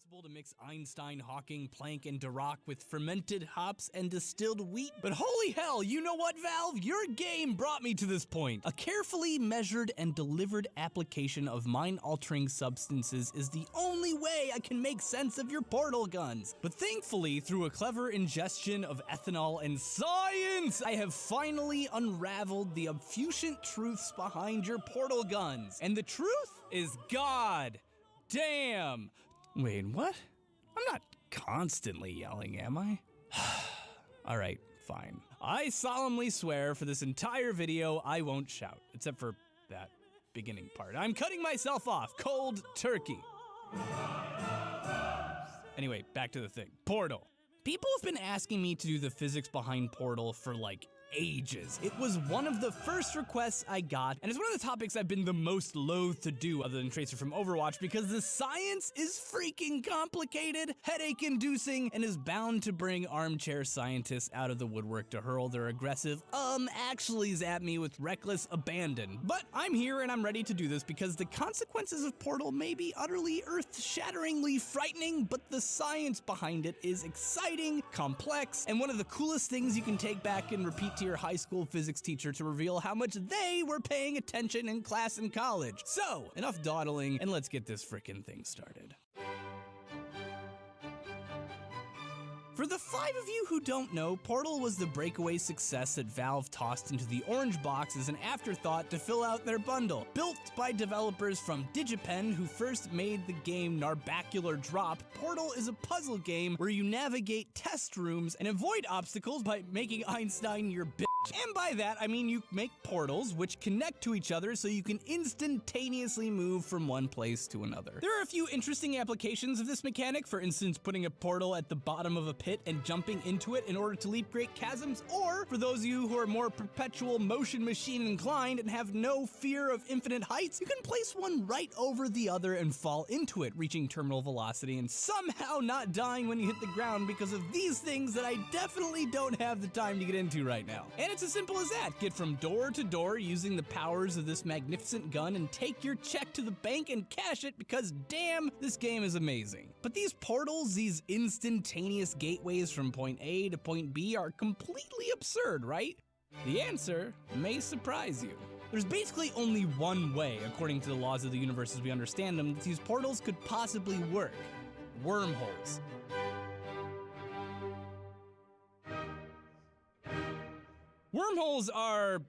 possible to mix Einstein, Hawking, Planck, and Dirac with fermented hops and distilled wheat, but holy hell, you know what, Valve? Your game brought me to this point. A carefully measured and delivered application of mind-altering substances is the only way I can make sense of your portal guns. But thankfully, through a clever ingestion of ethanol and science, I have finally unraveled the obfuscent truths behind your portal guns. And the truth is God damn. Wait, what? I'm not constantly yelling, am I? Alright, fine. I solemnly swear for this entire video I won't shout, except for that beginning part. I'm cutting myself off, cold turkey. Anyway, back to the thing. Portal. People have been asking me to do the physics behind Portal for like ages. It was one of the first requests I got, and it's one of the topics I've been the most loath to do other than Tracer from Overwatch because the science is freaking complicated, headache-inducing, and is bound to bring armchair scientists out of the woodwork to hurl their aggressive actuallys at me with reckless abandon. But I'm here and I'm ready to do this because the consequences of Portal may be utterly earth-shatteringly frightening, but the science behind it is exciting, complex, and one of the coolest things you can take back and repeat to your high school physics teacher to reveal how much they were paying attention in class in college. So, enough dawdling, and let's get this frickin' thing started. For the 5 of you who don't know, Portal was the breakaway success that Valve tossed into the orange box as an afterthought to fill out their bundle. Built by developers from DigiPen, who first made the game Narbacular Drop, Portal is a puzzle game where you navigate test rooms and avoid obstacles by making Einstein your bitch. And by that, I mean you make portals which connect to each other so you can instantaneously move from one place to another. There are a few interesting applications of this mechanic, for instance, putting a portal at the bottom of a pit and jumping into it in order to leap great chasms, or for those of you who are more perpetual motion machine inclined and have no fear of infinite heights, you can place one right over the other and fall into it, reaching terminal velocity and somehow not dying when you hit the ground because of these things that I definitely don't have the time to get into right now. And it's as simple as that. Get from door to door using the powers of this magnificent gun and take your check to the bank and cash it because damn, this game is amazing. But these portals, these instantaneous gateways from point A to point B are completely absurd, right? The answer may surprise you. There's basically only one way, according to the laws of the universe as we understand them, that these portals could possibly work. Wormholes. Wormholes are,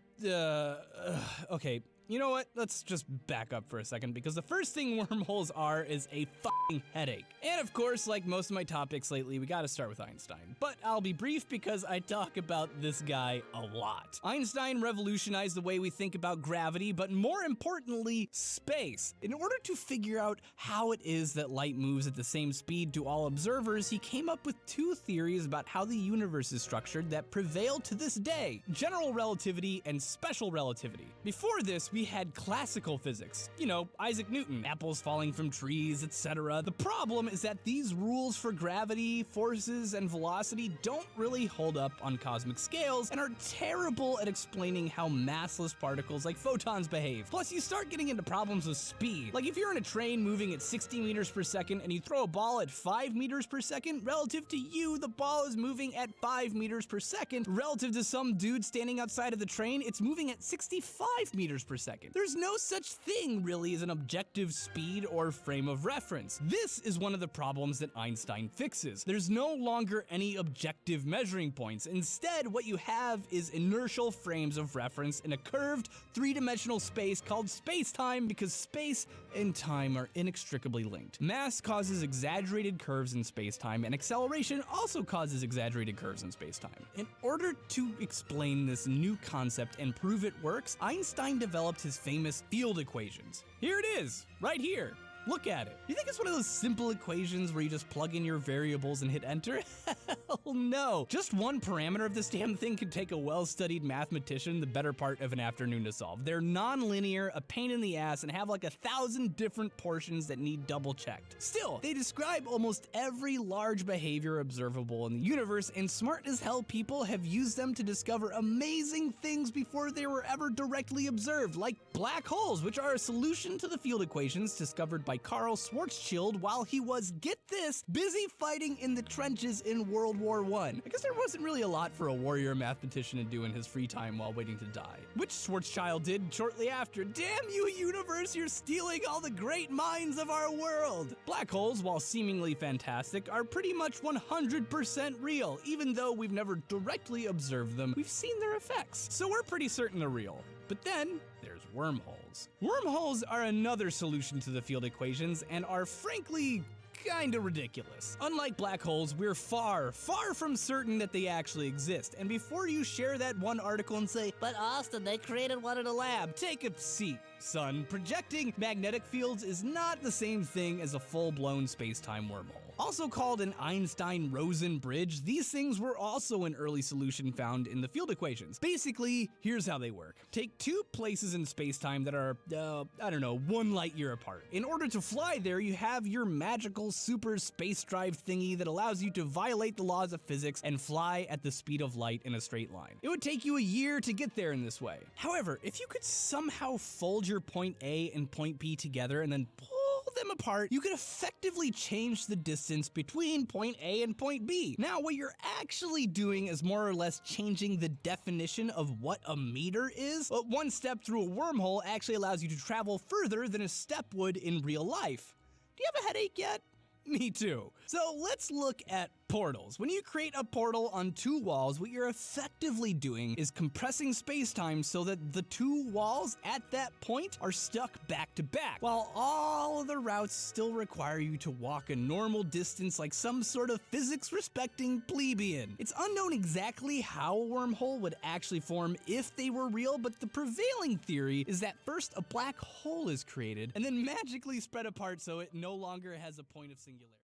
okay, you know what? Let's just back up for a second because the first thing wormholes are is a fucking headache. And of course, like most of my topics lately, we gotta start with Einstein. But I'll be brief because I talk about this guy a lot. Einstein revolutionized the way we think about gravity, but more importantly, space. In order to figure out how it is that light moves at the same speed to all observers, he came up with 2 theories about how the universe is structured that prevail to this day: general relativity and special relativity. Before this, we had classical physics. You know, Isaac Newton, apples falling from trees, etc. The problem is that these rules for gravity, forces, and velocity don't really hold up on cosmic scales and are terrible at explaining how massless particles like photons behave. Plus, you start getting into problems with speed. Like if you're in a train moving at 60 meters per second and you throw a ball at 5 meters per second, relative to you, the ball is moving at 5 meters per second. Relative to some dude standing outside of the train, it's moving at 65 meters per second. There's no such thing really as an objective speed or frame of reference. This is one of the problems that Einstein fixes. There's no longer any objective measuring points. Instead, what you have is inertial frames of reference in a curved, 3-dimensional space called space-time because space and time are inextricably linked. Mass causes exaggerated curves in space-time, and acceleration also causes exaggerated curves in space-time. In order to explain this new concept and prove it works, Einstein developed his famous field equations. Here it is, right here. Look at it. You think it's one of those simple equations where you just plug in your variables and hit enter? Hell no. Just one parameter of this damn thing could take a well-studied mathematician the better part of an afternoon to solve. They're non-linear, a pain in the ass, and have like 1,000 different portions that need double-checked. Still, they describe almost every large behavior observable in the universe, and smart as hell people have used them to discover amazing things before they were ever directly observed, like black holes, which are a solution to the field equations discovered by by Karl Schwarzschild while he was, get this, busy fighting in the trenches in World War I. I guess there wasn't really a lot for a warrior mathematician to do in his free time while waiting to die, which Schwarzschild did shortly after. Damn you, universe, you're stealing all the great minds of our world! Black holes, while seemingly fantastic, are pretty much 100% real. Even though we've never directly observed them, we've seen their effects, so we're pretty certain they're real. But then, there's wormholes. Wormholes are another solution to the field equations and are frankly kinda ridiculous. Unlike black holes, we're far from certain that they actually exist. And before you share that one article and say, but Austin, they created one in a lab, take a seat, son. Projecting magnetic fields is not the same thing as a full-blown space-time wormhole. Also called an Einstein-Rosen bridge, these things were also an early solution found in the field equations. Basically, here's how they work. Take two places in space-time that are, I don't know, 1 light year apart. In order to fly there, you have your magical super space drive thingy that allows you to violate the laws of physics and fly at the speed of light in a straight line. It would take you a year to get there in this way. However, if you could somehow fold your point A and point B together and then pull them apart, you could effectively change the distance between point A and point B. Now, what you're actually doing is more or less changing the definition of what a meter is, but one step through a wormhole actually allows you to travel further than a step would in real life. Do you have a headache yet? Me too. So let's look at portals. When you create a portal on two walls, what you're effectively doing is compressing space-time so that the two walls at that point are stuck back to back, while all of the routes still require you to walk a normal distance like some sort of physics-respecting plebeian. It's unknown exactly how a wormhole would actually form if they were real, but the prevailing theory is that first a black hole is created and then magically spread apart so it no longer has a point of singularity.